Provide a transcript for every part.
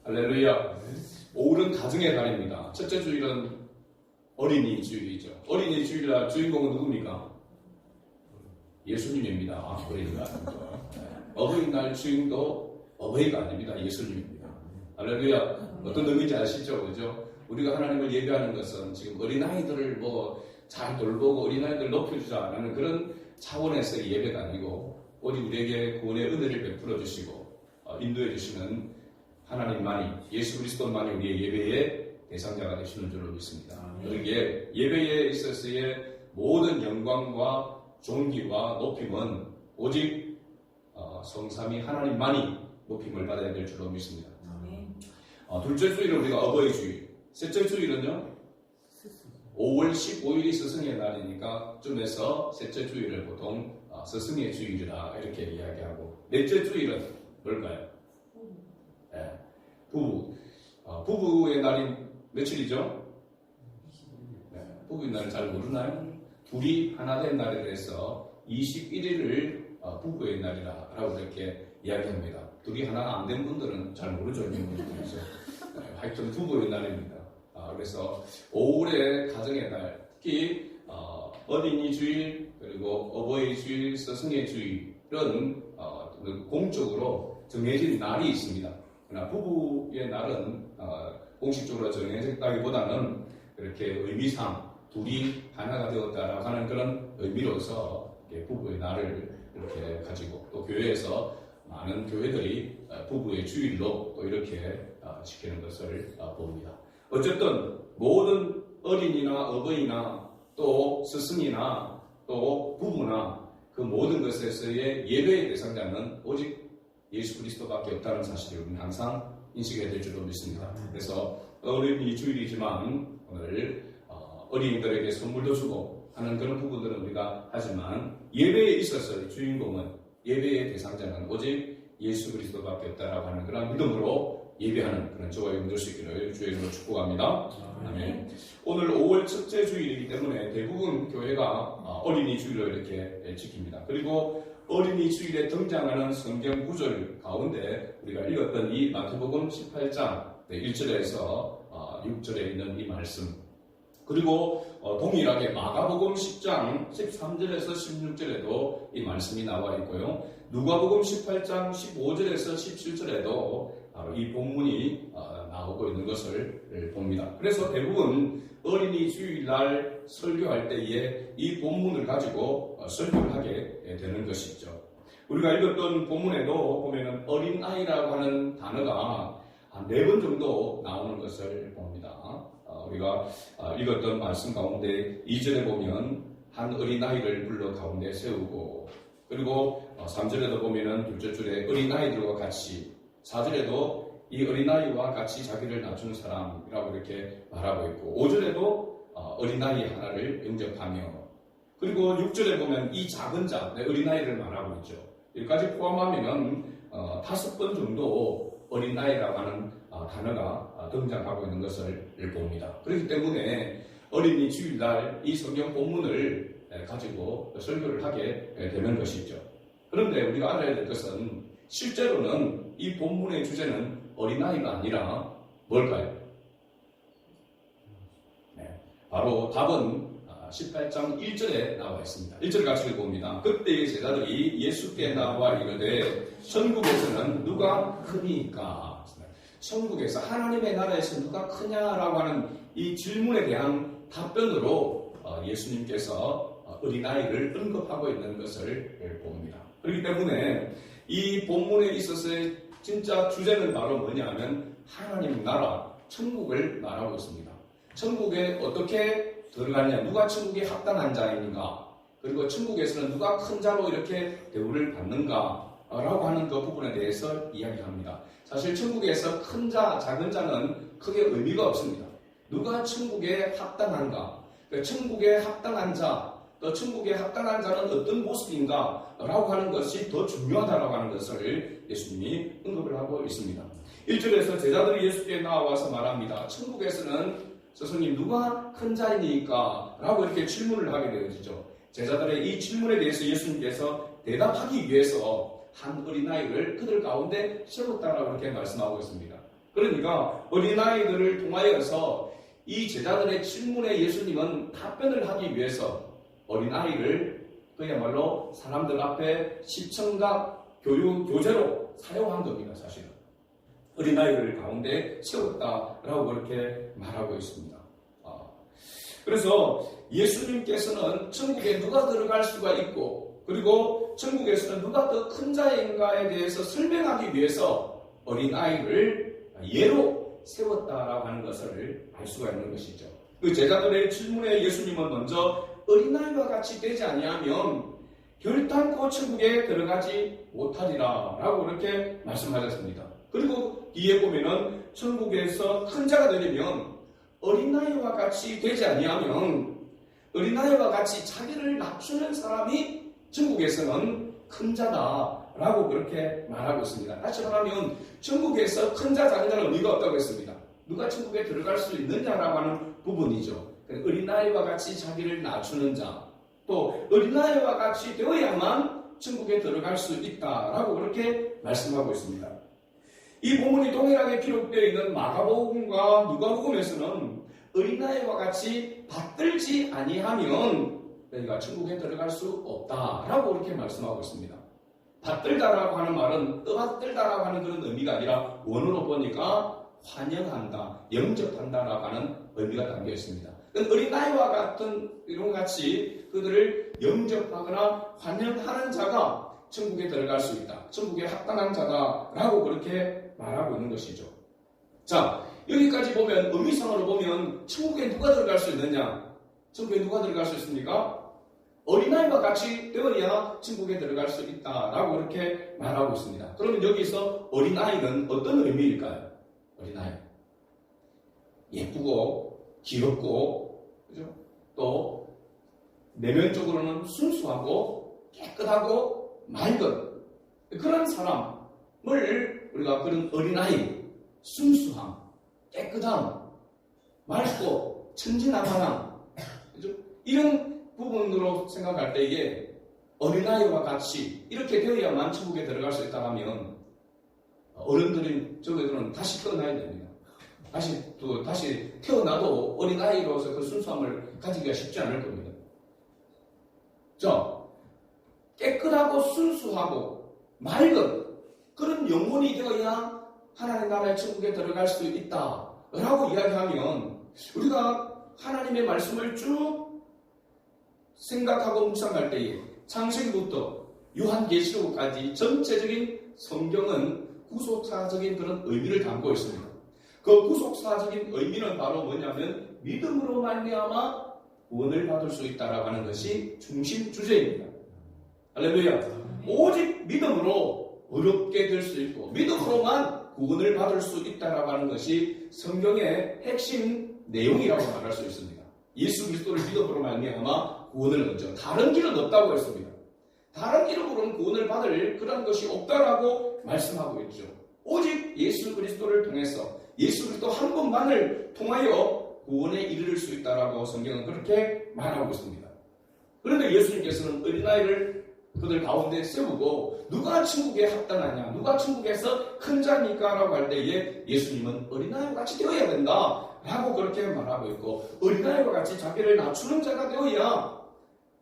할렐루야. 5일은 가정의 달입니다. 첫째 주일은 어린이 주일이죠. 어린이 주일날 주인공은 누굽니까? 예수님입니다. 어린이가 아니죠. 어버이날 주인도 어버이가 아닙니다. 예수님입니다. 할렐루야. 어떤 의미인지 아시죠? 그죠? 우리가 하나님을 예배하는 것은 지금 어린아이들을 잘 돌보고 어린아이들을 높여주자라는 그런 차원에서의 예배가 아니고 오직 우리에게 구원의 은혜를 베풀어 주시고 인도해 주시는 하나님만이, 예수 그리스도만이 우리의 예배의 대상자가 되시는 줄로 믿습니다. 그러기에 예배에 있어서의 모든 영광과 존귀와 높임은 오직 성삼위 하나님만이 높임을 받아야 될 줄로 믿습니다. 둘째 주일은 우리가 어버이 주일, 셋째 주일은요 5월 15일이 스승의 날이니까 쯤에서 셋째 주일을 보통 스승의 주일이라 이렇게 이야기하고, 넷째 주일은 뭘까요? 네, 부부의 날이 며칠이죠? 네, 부부의 날을 잘 모르나요? 둘이 하나 된 날에 대해서 21일을 부부의 날이라고 이렇게 이야기합니다. 둘이 하나 안 된 분들은 잘 모르죠. 그래서 하여튼 부부의 날입니다. 그래서 5월의 가정의 날, 특히 어린이 주일, 그리고 어버이 주일, 스승의 주일은 공적으로 정해진 날이 있습니다. 그러나 부부의 날은 공식적으로 정해졌다기보다는 그렇게 의미상 둘이 하나가 되었다라고 하는 그런 의미로서 부부의 날을 이렇게 가지고, 또 교회에서 많은 교회들이 부부의 주일로 또 이렇게 지키는 것을 봅니다. 어쨌든 모든 어린이나 어버이나 또 스승이나 또 부부나 그 모든 것에서의 예배의 대상자는 오직 예수 그리스도밖에 없다는 사실을 우리는 항상 인식해야 될 줄로 믿습니다. 그래서 어린이 주일이지만 오늘 어린이들에게 선물도 주고 하는 그런 부분들은 우리가 하지만, 예배에 있어서의 주인공은, 예배의 대상자는 오직 예수 그리스도밖에 없다라고 하는 그런 믿음으로 예배하는 그런 저와 여러분 될 수 있기를 주의 이름으로 축복합니다. 아멘. 오늘 5월 첫째 주일이기 때문에 대부분 교회가 어린이 주일을 이렇게 지킵니다. 그리고 어린이 주일에 등장하는 성경 구절 가운데 우리가 읽었던 이 마태복음 18장 1절에서 6절에 있는 이 말씀, 그리고 동일하게 마가복음 10장 13절에서 16절에도 이 말씀이 나와 있고요. 누가복음 18장 15절에서 17절에도 바로 이 본문이 나오고 있는 것을 봅니다. 그래서 대부분 어린이 주일날 설교할 때에 이 본문을 가지고 설교를 하게 되는 것이죠. 우리가 읽었던 본문에도 보면은 어린아이라고 하는 단어가 한 4번 정도 나오는 것을 봅니다. 우리가 읽었던 말씀 가운데 2절에 보면 한 어린아이를 불러 가운데 세우고, 그리고 3절에도 보면은 둘째 줄에 어린아이들과 같이, 4절에도 이 어린아이와 같이 자기를 낮추는 사람이라고 이렇게 말하고 있고, 5절에도 어린아이 하나를 영접하며, 그리고 6절에 보면 이 작은 자, 어린아이를 말하고 있죠. 여기까지 포함하면 5번 정도 어린아이라고 하는 단어가 등장하고 있는 것을 봅니다. 그렇기 때문에 어린이 주일날 이 성경 본문을 가지고 설교를 하게 되는 것이죠. 그런데 우리가 알아야 될 것은 실제로는 이 본문의 주제는 어린아이가 아니라 뭘까요? 바로 답은 18장 1절에 나와 있습니다. 1절 같이 읽어봅니다. 그때의 제자들이 예수께 나와 이르되 천국에서는 누가 크니까? 천국에서, 하나님의 나라에서 누가 크냐라고 하는 이 질문에 대한 답변으로 예수님께서 어린아이를 언급하고 있는 것을 봅니다. 그렇기 때문에 이 본문에 있어서의 진짜 주제는 바로 뭐냐면 하나님 나라, 천국을 말하고 있습니다. 천국에 어떻게 들어가느냐, 누가 천국에 합당한 자인가, 그리고 천국에서는 누가 큰 자로 이렇게 대우를 받는가 라고 하는 그 부분에 대해서 이야기합니다. 사실 천국에서 큰 자, 작은 자는 크게 의미가 없습니다. 누가 천국에 합당한가, 천국에 합당한 자, 또 천국에 합당한 자는 어떤 모습인가 라고 하는 것이 더 중요하다라고 하는 것을 예수님이 언급을 하고 있습니다. 1절에서 제자들이 예수께 나와서 말합니다. 천국에서는 스승님 누가 큰 자이니까? 라고 이렇게 질문을 하게 되어지죠. 제자들의 이 질문에 대해서 예수님께서 대답하기 위해서 한 어린아이를 그들 가운데 세웠다라고 이렇게 말씀하고 있습니다. 그러니까 어린아이들을 통하여서 이 제자들의 질문에 예수님은 답변을 하기 위해서 어린아이를 그야말로 사람들 앞에 시청각 교재로 사용한 겁니다. 사실은 어린아이를 가운데 세웠다라고 그렇게 말하고 있습니다. 그래서 예수님께서는 천국에 누가 들어갈 수가 있고, 그리고 천국에서는 누가 더 큰 자인가에 대해서 설명하기 위해서 어린아이를 예로 세웠다라고 하는 것을 알 수가 있는 것이죠. 그 제자들의 질문에 예수님은 먼저 어린아이와 같이 되지 아니하면 결단코 천국에 들어가지 못하리라 라고 그렇게 말씀하셨습니다. 그리고 뒤에 보면은 천국에서 큰 자가 되려면 어린아이와 같이 되지 아니하면, 어린아이와 같이 자기를 낮추는 사람이 천국에서는 큰 자다라고 그렇게 말하고 있습니다. 다시 말하면 천국에서 큰 자 작은 자는 의미가 없다고 했습니다. 누가 천국에 들어갈 수 있느냐라고 하는 부분이죠. 어린아이와 같이 자기를 낮추는 자, 또 어린아이와 같이 되어야만 천국에 들어갈 수 있다라고 그렇게 말씀하고 있습니다. 이 본문이 동일하게 기록되어 있는 마가복음과 누가복음에서는 어린아이와 같이 받들지 아니하면 너희가 천국에 들어갈 수 없다라고 그렇게 말씀하고 있습니다. 받들다라고 하는 말은 떠받들다라고 하는 그런 의미가 아니라 원어로 보니까 환영한다, 영접한다라고 하는 의미가 담겨 있습니다. 어린아이와 같은 이런 같이 그들을 영접하거나 환영하는 자가 천국에 들어갈 수 있다, 천국에 합당한 자다라고 그렇게 말하고 있는 것이죠. 자, 여기까지 보면 의미상으로 보면 천국에 누가 들어갈 수 있느냐? 천국에 누가 들어갈 수 있습니까? 어린아이와 같이 되어야 천국에 들어갈 수 있다라고 그렇게 말하고 있습니다. 그러면 여기서 어린아이는 어떤 의미일까요? 어린아이, 예쁘고 귀엽고, 그죠? 또 내면적으로는 순수하고 깨끗하고 맑은 그런 사람을 우리가 그런 어린아이, 순수함, 깨끗함, 맑고 천진난만함, 그죠? 이런 부분으로 생각할 때에 어린아이와 같이 이렇게 되어야만 천국에 들어갈 수 있다 하면 어른들인 저희들은 다시 태어나야 됩니다. 다시 태어나도 어린아이로서 그 순수함을 가지기가 쉽지 않을 겁니다. 자, 깨끗하고 순수하고 맑은 그런 영혼이 되어야 하나님 나라의 천국에 들어갈 수 있다라고 이야기하면 우리가 하나님의 말씀을 쭉 생각하고 묵상할 때에 창세기부터 요한계시록까지 전체적인 성경은 구속사적인 그런 의미를 담고 있습니다. 그 구속사적인 의미는 바로 뭐냐면 믿음으로 말미암아 구원을 받을 수 있다라고 하는 것이 중심 주제입니다. 할렐루야. 오직 믿음으로 의롭게 될 수 있고 믿음으로만 구원을 받을 수 있다라고 하는 것이 성경의 핵심 내용이라고 말할 수 있습니다. 예수 그리스도를 믿음으로 말미암아 구원을 얻죠. 다른 길은 없다고 했습니다. 다른 이름으로는 구원을 받을 그런 것이 없다라고 말씀하고 있죠. 오직 예수 그리스도를 통해서 예수 그리스도 한 분만을 통하여 구원에 이르를 수 있다라고 성경은 그렇게 말하고 있습니다. 그런데 예수님께서는 어린아이를 그들 가운데 세우고 누가 천국에 합당하냐, 누가 천국에서 큰 자입니까? 라고 할 때에 예수님은 어린아이와 같이 되어야 된다 라고 그렇게 말하고 있고, 어린아이와 같이 자기를 낮추는 자가 되어야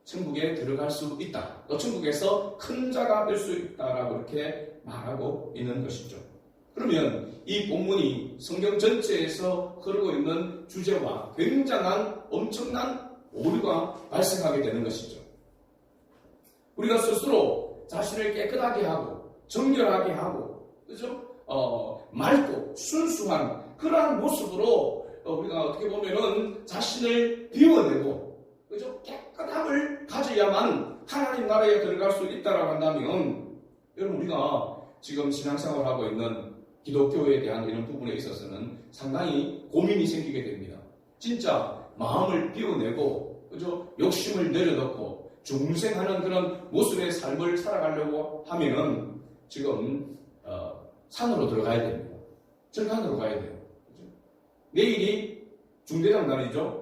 천국에 들어갈 수 있다, 또 천국에서 큰 자가 될 수 있다라고 이렇게 말하고 있는 것이죠. 그러면 이 본문이 성경 전체에서 흐르고 있는 주제와 굉장한 엄청난 오류가 발생하게 되는 것이죠. 우리가 스스로 자신을 깨끗하게 하고 정결하게 하고, 그죠? 맑고 순수한 그러한 모습으로 우리가 어떻게 보면은 자신을 비워내고, 그죠? 깨끗함을 가져야만 하나님 나라에 들어갈 수 있다라고 한다면, 여러분 우리가 지금 신앙생활하고 있는 기독교에 대한 이런 부분에 있어서는 상당히 고민이 생기게 됩니다. 진짜 마음을 비워내고, 그죠? 욕심을 내려놓고 중생하는 그런 모습의 삶을 살아가려고 하면은 지금 산으로 들어가야 됩니다. 절간으로 가야 돼요. 그죠? 내일이 중대장 날이죠?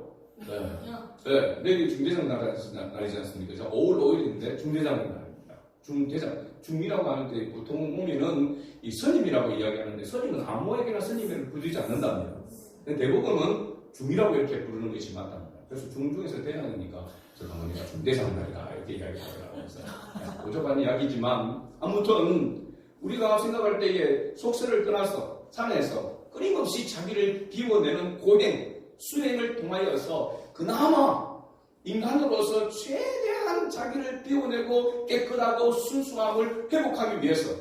네, 내일이 중대장 날이지 않습니까? 5월 5일인데 중대장 날입니다. 중대장. 중미라고 하는데 보통 보면은 이 스님이라고 이야기하는데 스님은 아무에게나 스님을 부르지 않는답니다. 대부분은 중이라고 이렇게 부르는 것이 맞답니다. 그래서 중에서 대장이니까 어머니가 중대장날이다 이렇게 이야기하더라고요. 그래서 오적한 이야기지만 아무튼 우리가 생각할 때에 속세를 떠나서 산에서 끊임없이 자기를 비워내는 고행, 수행을 통하여서 그나마 인간으로서 최대한 자기를 비워내고 깨끗하고 순수함을 회복하기 위해서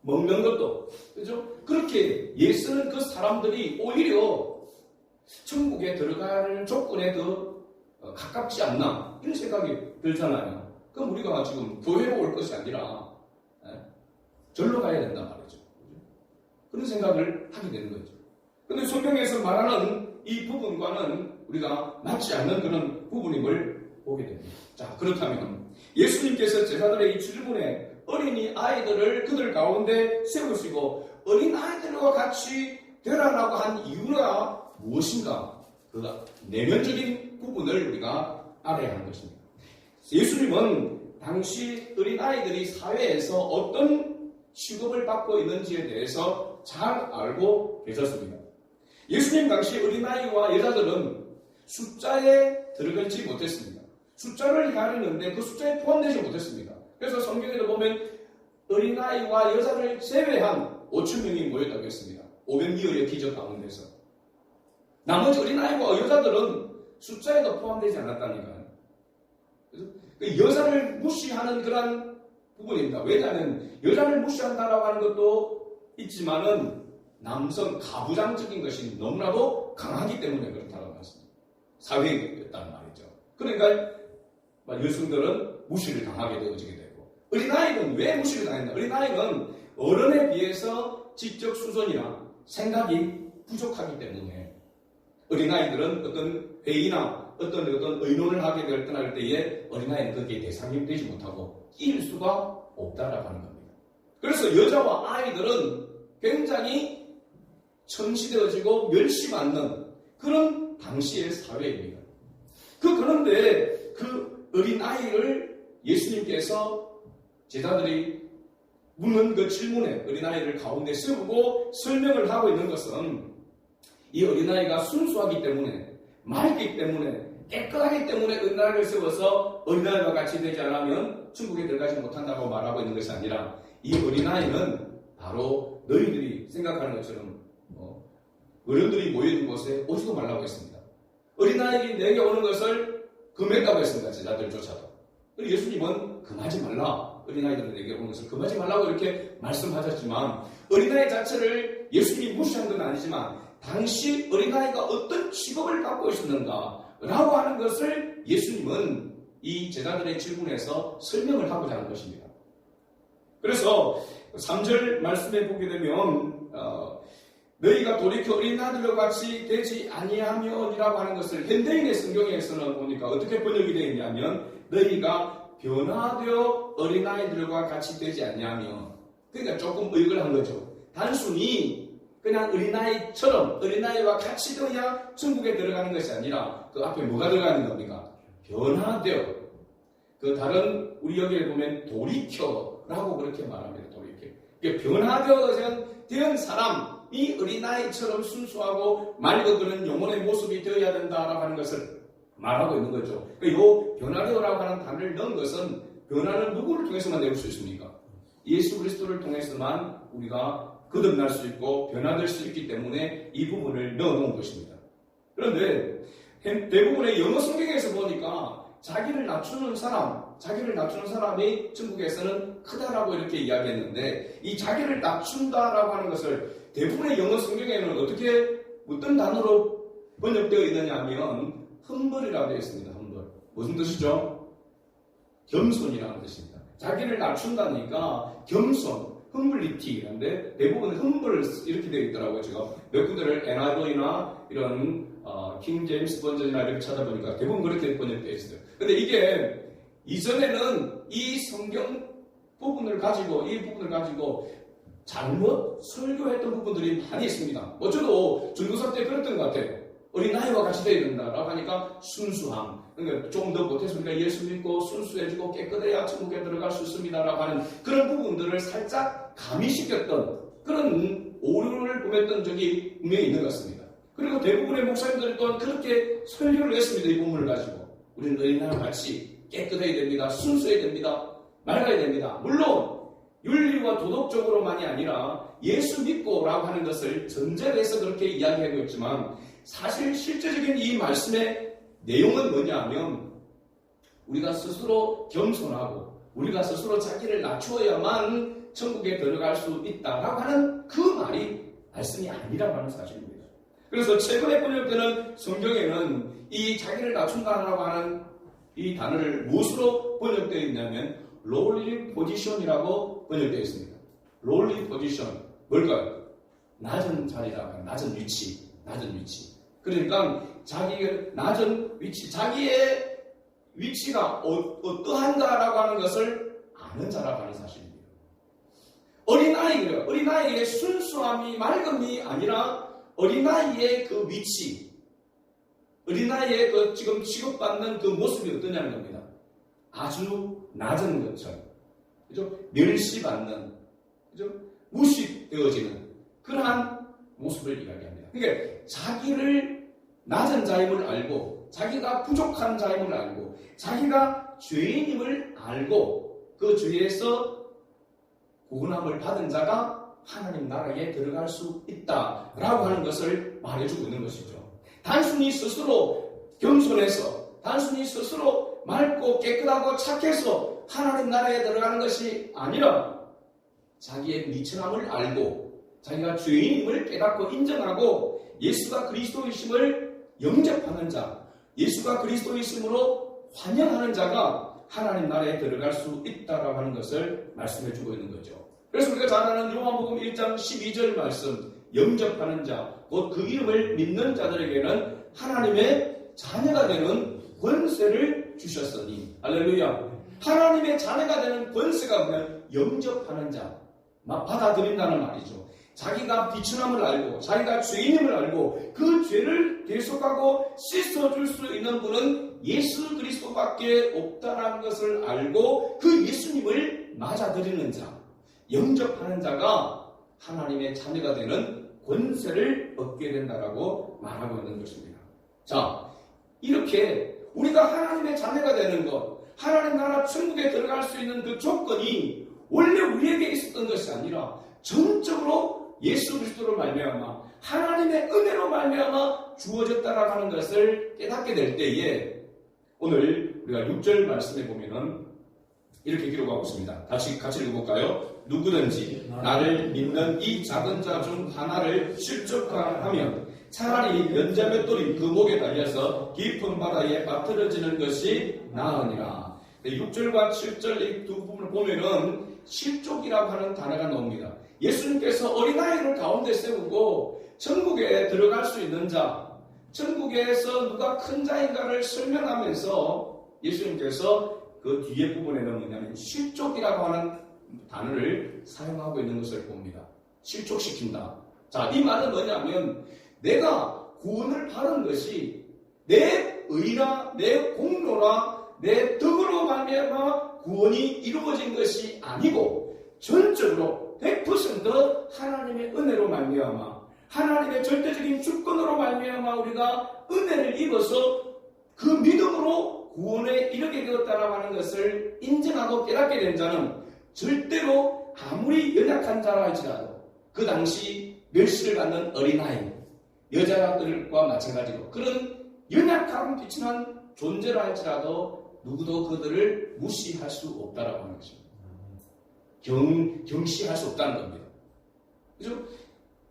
먹는 것도 그죠? 그렇게 예쓰는 그 사람들이 오히려 천국에 들어가는 조건에 더 가깝지 않나 이런 생각이 들잖아요. 그럼 우리가 지금 교회로 올 것이 아니라 절로 가야 된단 말이죠. 그런 생각을 하게 되는 거죠. 그런데 성경에서 말하는 이 부분과는 우리가 맞지 않는 그런 부분임을 보게 됩니다. 자, 그렇다면 예수님께서 제자들의 이 질문에 어린이 아이들을 그들 가운데 세우시고 어린 아이들과 같이 되라라고 한 이유가 무엇인가? 그 내면적인 부분을 우리가 알아야 하는 것입니다. 예수님은 당시 어린 아이들이 사회에서 어떤 취급을 받고 있는지에 대해서 잘 알고 계셨습니다. 예수님 당시 어린아이와 여자들은 숫자에 들어가지 못했습니다. 숫자를 가리는데 그 숫자에 포함되지 못했습니다. 그래서 성경에도 보면 어린아이와 여자를 제외한 5,000명이 모였다고 했습니다. 500미어의 기적 가운데서. 나머지 어린아이와 여자들은 숫자에도 포함되지 않았다니까요. 그래서 그 여자를 무시하는 그런 부분입니다. 왜냐하면 여자를 무시한다라고 하는 것도 있지만은 남성 가부장적인 것이 너무나도 강하기 때문에 그렇다고 했습니다. 사회였단 말이죠. 그러니까 여성들은 무시를 당하게 되어지게 되고 어린아이는 왜 무시를 당했나? 어린아이는 어른에 비해서 지적 수준이나 생각이 부족하기 때문에 어린아이들은 어떤 회의나 어떤 의논을 하게 될 때에 어린아이는 거기에 대상이 되지 못하고 끼일 수가 없다라고 하는 겁니다. 그래서 여자와 아이들은 굉장히 천시되어지고 멸시받는 그런 당시의 사회입니다. 그런데 그 어린아이를 예수님께서 제자들이 묻는 그 질문에 어린아이를 가운데 세우고 설명을 하고 있는 것은 이 어린아이가 순수하기 때문에 맑기 때문에 깨끗하기 때문에 어린아이를 세워서 어린아이와 같이 되지 않으면 천국에 들어가지 못한다고 말하고 있는 것이 아니라 이 어린아이는 바로 너희들이 생각하는 것처럼 어른들이 모여있는 곳에 오지도 말라고 했습니다. 어린아이들이 내게 오는 것을 금했다고 했습니다. 제자들조차도. 예수님은 금하지 말라. 어린아이들은 내게 오는 것을 금하지 말라고 이렇게 말씀하셨지만 어린아이 자체를 예수님이 무시한 건 아니지만 당시 어린아이가 어떤 직업을 갖고 있었는가 라고 하는 것을 예수님은 이 제자들의 질문에서 설명을 하고자 하는 것입니다. 그래서 3절 말씀에 보게 되면 너희가 돌이켜 어린아이들과 같이 되지 아니하면이라고 하는 것을 현대인의 성경에서는 보니까 어떻게 번역이 되어 있냐면 너희가 변화되어 어린아이들과 같이 되지 아니하면 그러니까 조금 의역을 한 거죠. 단순히 그냥 어린아이처럼 어린아이와 같이 되어야 천국에 들어가는 것이 아니라 그 앞에 뭐가 들어가는 겁니까? 변화되어 그 다른 우리 여기에 보면 돌이켜라고 그렇게 말합니다. 돌이켜. 변화되어 된 사람이 어린아이처럼 순수하고 맑고 그런 영혼의 모습이 되어야 된다라고 하는 것을 말하고 있는 거죠. 이 변화되어라고 하는 단어를 넣은 것은 변화는 누구를 통해서만 내올 수 있습니까? 예수 그리스도를 통해서만 우리가 거듭날 수 있고 변화될 수 있기 때문에 이 부분을 넣어놓은 것입니다. 그런데 대부분의 영어 성경에서 보니까 자기를 낮추는 사람이 천국에서는 크다라고 이렇게 이야기했는데 이 자기를 낮춘다라고 하는 것을 대부분의 영어 성경에는 어떤 단어로 번역되어 있느냐 하면 흠벌이라고 되어 있습니다. 흠벌. 무슨 뜻이죠? 겸손이라는 뜻입니다. 자기를 낮춘다니까 겸손, 흠블리티인데 대부분 흠벌 이렇게 되어 있더라고요. 제가 몇 군데를 NIV나 이런 킹 제임스 버전이나 이렇게 찾아보니까 대부분 그렇게 번역되어 있어요. 근데 이게 이전에는 이 성경 부분을 가지고 잘못 설교했던 부분들이 많이 있습니다. 저도 중고사 때 그랬던 것 같아요. 어린아이와 같이 되어야 된다라고 하니까 순수함. 그러니까 좀 더 못해서 우리가 예수 믿고 순수해지고 깨끗해야 천국에 들어갈 수 있습니다라고 하는 그런 부분들을 살짝 가미시켰던 그런 오류를 범했던 적이 분명히 있는 것 같습니다. 그리고 대부분의 목사님들 또한 그렇게 설교를 했습니다. 이 부분을 가지고. 우리는 어린아이와 같이 깨끗해야 됩니다. 순수해야 됩니다. 맑아야 됩니다. 물론 윤리와 도덕적으로만이 아니라 예수 믿고라고 하는 것을 전제로 해서 그렇게 이야기하고 있지만 사실 실제적인 이 말씀의 내용은 뭐냐 하면 우리가 스스로 겸손하고 우리가 스스로 자기를 낮추어야만 천국에 들어갈 수 있다라고 하는 그 말씀이 아니라고 하는 사실입니다. 그래서 최근에 번역되는 성경에는 이 자기를 낮춘다라고 하는 이 단어를 무엇으로 번역되어 있냐면 lowly position이라고 번역되어 있습니다. lowly position 뭘까요? 낮은 자리라고 낮은 위치, 낮은 위치. 그러니까 자기의 낮은 위치, 자기의 위치가 어떠한가라고 하는 것을 아는 자라고 하는 사실입니다. 어린아이예요. 어린아이의 순수함이 맑음이 아니라 어린아이의 그 위치, 어린아이의 그 지금 취급받는 그 모습이 어떠냐는 겁니다. 아주 낮은 것처럼, 그죠? 멸시받는, 그죠? 무시되어지는 그러한 모습을 이야기합니다. 그러니까 자기를 낮은 자임을 알고, 자기가 부족한 자임을 알고, 자기가 죄인임을 알고, 그 죄에서 구원함을 받은 자가 하나님 나라에 들어갈 수 있다라고 하는 것을 말해주고 있는 것이죠. 단순히 스스로 겸손해서, 단순히 스스로 맑고 깨끗하고 착해서 하나님 나라에 들어가는 것이 아니라 자기의 미천함을 알고 자기가 죄인임을 깨닫고 인정하고 예수가 그리스도이심을 영접하는 자, 예수가 그리스도이심으로 환영하는 자가 하나님 나라에 들어갈 수 있다라고 하는 것을 말씀해주고 있는 거죠. 그래서 우리가 잘 아는 요한복음 1장 12절 말씀, 영접하는 자, 곧 그 이름을 믿는 자들에게는 하나님의 자녀가 되는 권세를 주셨으니, 할렐루야. 하나님의 자녀가 되는 권세가 뭐냐? 영접하는 자, 받아들인다는 말이죠. 자기가 비천함을 알고 자기가 죄인임을 알고 그 죄를 대속하고 씻어줄 수 있는 분은 예수 그리스도밖에 없다는 것을 알고 그 예수님을 맞아들이는 자, 영접하는 자가 하나님의 자녀가 되는 권세를 얻게 된다라고 말하고 있는 것입니다. 자, 이렇게 우리가 하나님의 자녀가 되는 것, 하나님 나라 천국에 들어갈 수 있는 그 조건이 원래 우리에게 있었던 것이 아니라 전적으로 예수 그리스도로 말미암아 하나님의 은혜로 말미암아 주어졌다라고 하는 것을 깨닫게 될 때에 오늘 우리가 6절 말씀에 보면은 이렇게 기록하고 있습니다. 같이 읽어볼까요? 누구든지 나를 믿는 이 작은 자 중 하나를 실족하면 차라리 연자맷돌이 그 목에 달려서 깊은 바다에 빠뜨려지는 것이 나으니라. 6절과 7절 이 두 부분을 보면은 실족이라고 하는 단어가 나옵니다. 예수님께서 어린아이를 가운데 세우고 천국에 들어갈 수 있는 자, 천국에서 누가 큰 자인가를 설명하면서 예수님께서 그 뒤에 부분에는 뭐냐면 실족이라고 하는 단어를 사용하고 있는 것을 봅니다. 실족시킨다. 자, 이 말은 뭐냐면 내가 구원을 받은 것이 내 의나 내 공로나 내 덕으로 말미암아 구원이 이루어진 것이 아니고 전적으로 100% 하나님의 은혜로 말미암아 하나님의 절대적인 주권으로 말미암아 우리가 은혜를 입어서 그 믿음으로 구원에 이르게 되었다라고 하는 것을 인정하고 깨닫게 된 자는 절대로 아무리 연약한 자라 할지라도 그 당시 멸시를 받는 어린아이, 여자들과 마찬가지로 그런 연약하고 비천한 존재라 할지라도 누구도 그들을 무시할 수 없다라고 하는 것입니다. 경시할 수 없다는 겁니다. 그죠?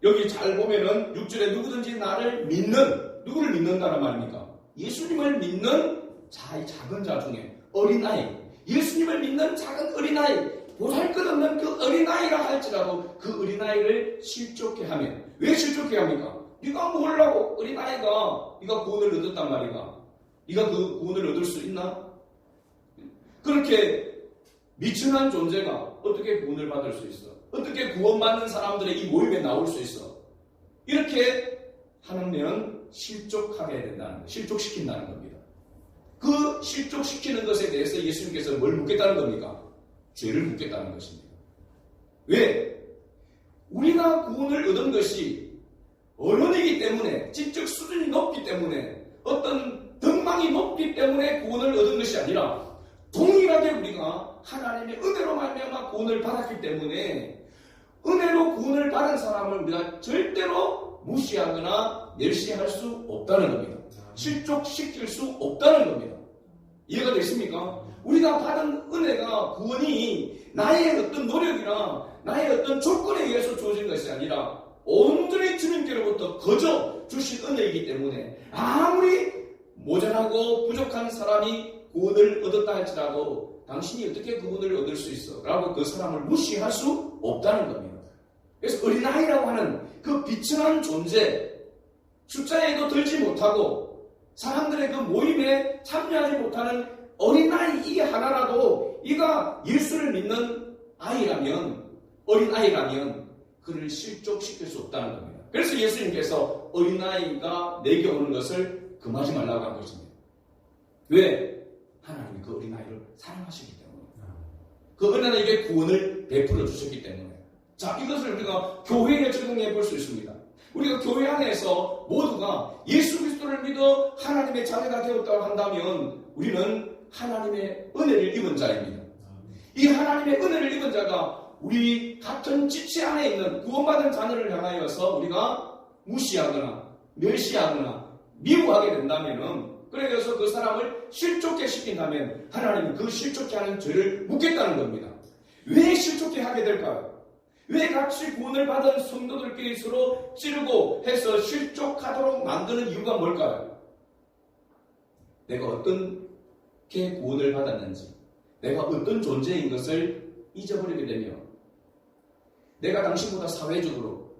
여기 잘 보면은 6절에 누구든지 나를 믿는, 누구를 믿는다는 말입니까? 예수님을 믿는 작은 자 중에 어린아이, 예수님을 믿는 작은 어린아이, 보잘것없는 그 어린아이라 할지라도 그 어린아이를 실족해 하면, 왜 실족해 합니까? 네가 뭐하려고 어린아이가 네가 구원을 얻었단 말이가? 네가 그 구원을 얻을 수 있나? 그렇게 미천한 존재가 어떻게 구원을 받을 수 있어? 어떻게 구원받는 사람들의 이 모임에 나올 수 있어? 이렇게 하면 실족하게 된다는 거예요. 실족시킨다는 겁니다. 그 실족시키는 것에 대해서 예수님께서 뭘 묻겠다는 겁니까? 죄를 묻겠다는 것입니다. 왜? 우리가 구원을 얻은 것이 어른이기 때문에, 지적 수준이 높기 때문에, 어떤 덕망이 높기 때문에 구원을 얻은 것이 아니라 동일하게 우리가 하나님의 은혜로 말미암아 구원을 받았기 때문에 은혜로 구원을 받은 사람을 우리가 절대로 무시하거나 멸시할 수 없다는 겁니다. 실족시킬 수 없다는 겁니다. 이해가 되십니까? 우리가 받은 은혜가, 구원이 나의 어떤 노력이나 나의 어떤 조건에 의해서 주어진 것이 아니라 온전히 주님께로부터 거저 주신 은혜이기 때문에 아무리 모자라고 부족한 사람이 구원을 얻었다 할지라도 당신이 어떻게 구원을 얻을 수 있어? 라고 그 사람을 무시할 수 없다는 겁니다. 그래서 어린아이라고 하는 그 비천한 존재, 숫자에도 들지 못하고 사람들의 그 모임에 참여하지 못하는 어린아이 이 하나라도 이가 예수를 믿는 아이라면, 어린아이라면 그를 실족시킬 수 없다는 겁니다. 그래서 예수님께서 어린아이가 내게 오는 것을 금하지 말라고 한 것입니다. 왜? 하나님이 그 어린아이를 사랑하시기 때문에, 그 어린아이에게 구원을 베풀어 주셨기 때문에. 자, 이것을 우리가 교회에 적용해 볼 수 있습니다. 우리가 교회 안에서 모두가 예수 그리스도를 믿어 하나님의 자녀가 되었다고 한다면 우리는 하나님의 은혜를 입은 자입니다. 이 하나님의 은혜를 입은 자가 우리 같은 지체 안에 있는 구원받은 자녀를 향하여서 우리가 무시하거나 멸시하거나 미워하게 된다면은, 그래서 그 사람을 실족해 시킨다면 하나님은 그 실족해 하는 죄를 묻겠다는 겁니다. 왜 실족해 하게 될까요? 왜 같이 구원을 받은 성도들끼리 서로 찌르고 해서 실족하도록 만드는 이유가 뭘까요? 내가 어떻게 구원을 받았는지, 내가 어떤 존재인 것을 잊어버리게 되면, 내가 당신보다 사회적으로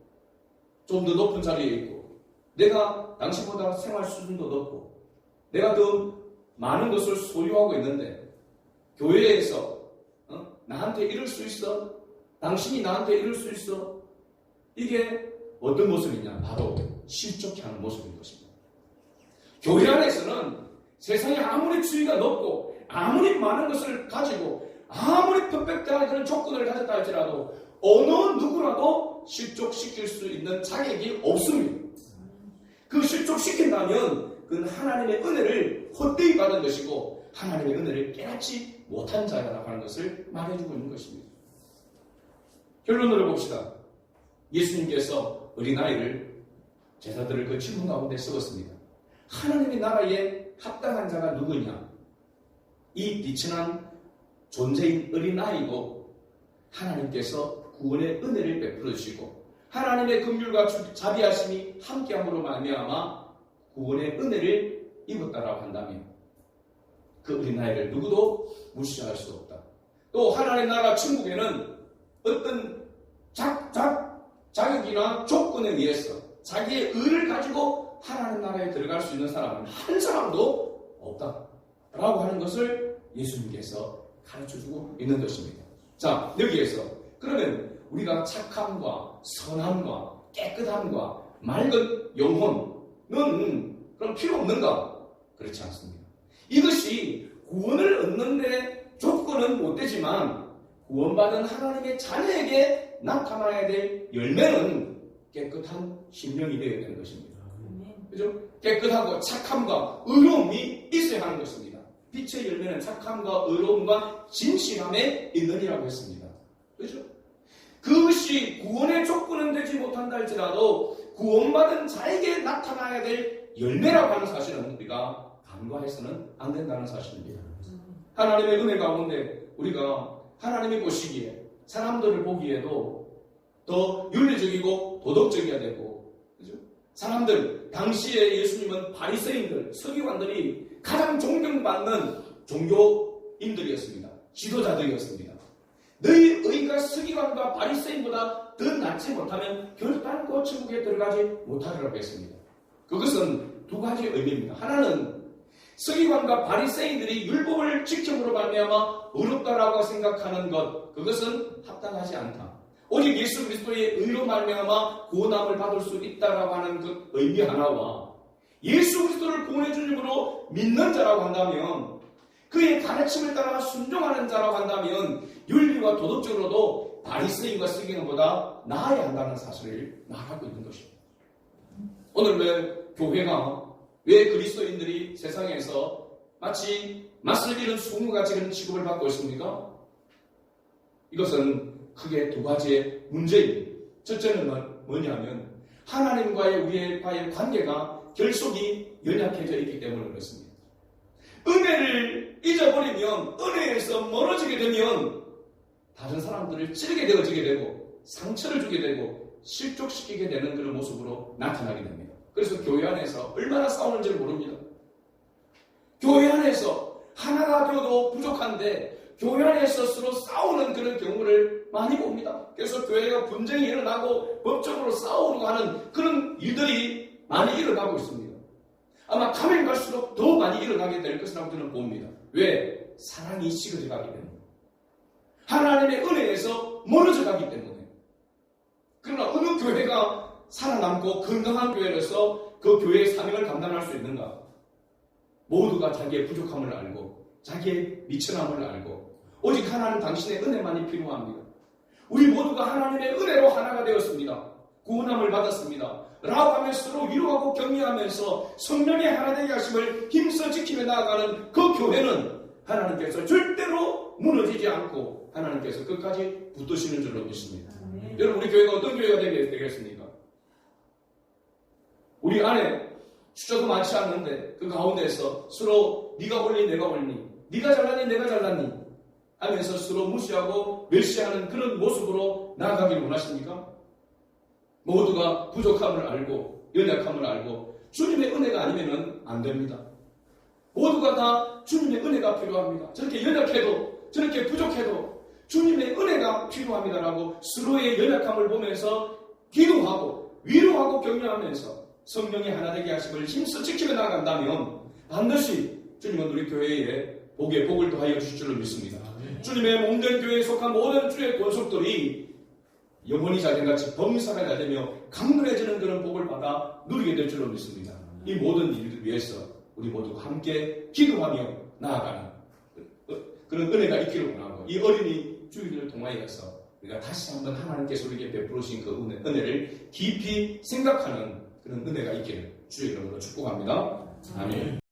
좀 더 높은 자리에 있고, 내가 당신보다 생활 수준도 높고, 내가 더 많은 것을 소유하고 있는데 교회에서 나한테 이럴 수 있어? 당신이 나한테 이럴 수 있어? 이게 어떤 모습이냐? 바로 실족해 하는 모습인 것입니다. 교회 안에서는 세상에 아무리 지위가 높고 아무리 많은 것을 가지고 아무리 퍼펙트한 그런 조건을 가졌다 할지라도 어느 누구라도 실족시킬 수 있는 자격이 없습니다. 그 실족시킨다면 그는 하나님의 은혜를 헛되이 받은 것이고 하나님의 은혜를 깨닫지 못한 자라고 하는 것을 말해주고 있는 것입니다. 결론으로 봅시다. 예수님께서 어린아이를 제자들을 그 질문 가운데 쓰었습니다. 하나님의 나라에 합당한 자가 누구냐? 이 비천한 존재인 어린아이고 하나님께서 구원의 은혜를 베풀어 주시고 하나님의 긍휼과 자비하심이 함께함으로 말미암아 구원의 은혜를 입었다라고 한다면 그 어린아이를 누구도 무시할 수 없다. 또 하나님의 나라 천국에는 어떤 자격이나 조건에 의해서 자기의 의를 가지고 하나님 나라에 들어갈 수 있는 사람은 한 사람도 없다라고 하는 것을 예수님께서 가르쳐주고 있는 것입니다. 자, 여기에서 그러면 우리가 착함과 선함과 깨끗함과 맑은 영혼은 그럼 필요 없는가? 그렇지 않습니다. 이것이 구원을 얻는데 조건은 못 되지만 구원받은 하나님의 자녀에게 나타나야 될 열매는 깨끗한 심령이 되어야 되는 것입니다. 그죠? 깨끗하고 착함과 의로움이 있어야 하는 것입니다. 빛의 열매는 착함과 의로움과 진실함에 있느니라고 했습니다. 그죠? 그것이 구원의 조건은 되지 못한다 할지라도 구원받은 자에게 나타나야 될 열매라고 하는 사실은 우리가 간과해서는 안 된다는 사실입니다. 하나님의 은혜 가운데 우리가 하나님이 보시기에 사람들을 보기에도 더 윤리적이고 도덕적이어야 되고, 그죠? 사람들, 당시에 예수님은 바리새인들, 서기관들이 가장 존경받는 종교인들이었습니다. 지도자들이었습니다. 너희 의가 서기관과 바리새인보다 더 낫지 못하면 결단코 천국에 들어가지 못하리라고 했습니다. 그것은 두 가지 의미입니다. 하나는 서기관과 바리새인들이 율법을 지킴으로 말미암아 의롭다라고 생각하는 것, 그것은 합당하지 않다. 오직 예수 그리스도의 의로 말미암아 구원함을 받을 수 있다라고 하는 그 의미 하나와 예수 그리스도를 구원의 주님으로 믿는 자라고 한다면, 그의 가르침을 따라 순종하는 자라고 한다면 윤리와 도덕적으로도 바리새인과 서기관보다 나아야 한다는 사실을 말하고 있는 것입니다. 오늘 왜 교회가, 왜 그리스도인들이 세상에서 마치 맞설 잃은 소금같이 그런 취급을 받고 있습니까? 이것은 크게 두 가지의 문제입니다. 첫째는 뭐냐면 하나님과의 우리와의 관계가 결속이 연약해져 있기 때문에 그렇습니다. 은혜를 잊어버리면, 은혜에서 멀어지게 되면 다른 사람들을 찌르게 되어지게 되고 상처를 주게 되고 실족시키게 되는 그런 모습으로 나타나게 됩니다. 그래서 교회 안에서 얼마나 싸우는지를 모릅니다. 교회 안에서 하나가 되어도 부족한데 교회 안에서 서로 싸우는 그런 경우를 많이 봅니다. 그래서 교회가 분쟁이 일어나고 법적으로 싸우려고 하는 그런 일들이 많이 일어나고 있습니다. 아마 가면 갈수록 더 많이 일어나게 될 것이라고 저는 봅니다. 왜? 사랑이 식어져 가기 때문에. 하나님의 은혜에서 멀어져 가기 때문에. 그러나 어느 교회가 살아남고 건강한 교회로서 그 교회의 사명을 감당할 수 있는가? 모두가 자기의 부족함을 알고 자기의 미천함을 알고 오직 하나님 당신의 은혜만이 필요합니다. 우리 모두가 하나님의 은혜로 하나가 되었습니다. 구원함을 받았습니다. 라고 하면서 서로 위로하고 격려하면서 성령의 하나 되게 하심을 힘써 지키며 나아가는 그 교회는 하나님께서 절대로 무너지지 않고 하나님께서 끝까지 붙드시는 줄로 믿습니다. 여러분, 우리 교회가 어떤 교회가 되겠습니까? 우리 안에 숫자도 많지 않는데 그 가운데서 서로 네가 옳니 내가 옳니, 네가 잘났니 내가 잘났니 하면서 서로 무시하고 멸시하는 그런 모습으로 나아가기를 원하십니까? 모두가 부족함을 알고 연약함을 알고 주님의 은혜가 아니면 안 됩니다. 모두가 다 주님의 은혜가 필요합니다. 저렇게 연약해도 저렇게 부족해도 주님의 은혜가 필요합니다라고 서로의 연약함을 보면서 기도하고 위로하고 격려하면서 성령의 하나 되게 하심을 힘써 지키며 나아간다면 반드시 주님은 우리 교회에 복을 더하여 주실 줄로 믿습니다. 주님의 몸된 교회에 속한 모든 주의 권속들이 영혼이 잘된같이 범사가 잘되며 강건해지는 그런 복을 받아 누리게 될 줄로 믿습니다. 이 모든 일을 위해서 우리 모두가 함께 기도하며 나아가는 그런 은혜가 있기를 원하고, 이 어린이 주일을 통하여서 우리가 다시 한번 하나님께서 우리에게 베풀으신 그 은혜를 깊이 생각하는 그런 은혜가 있기를 주의 이름으로 축복합니다. 아멘.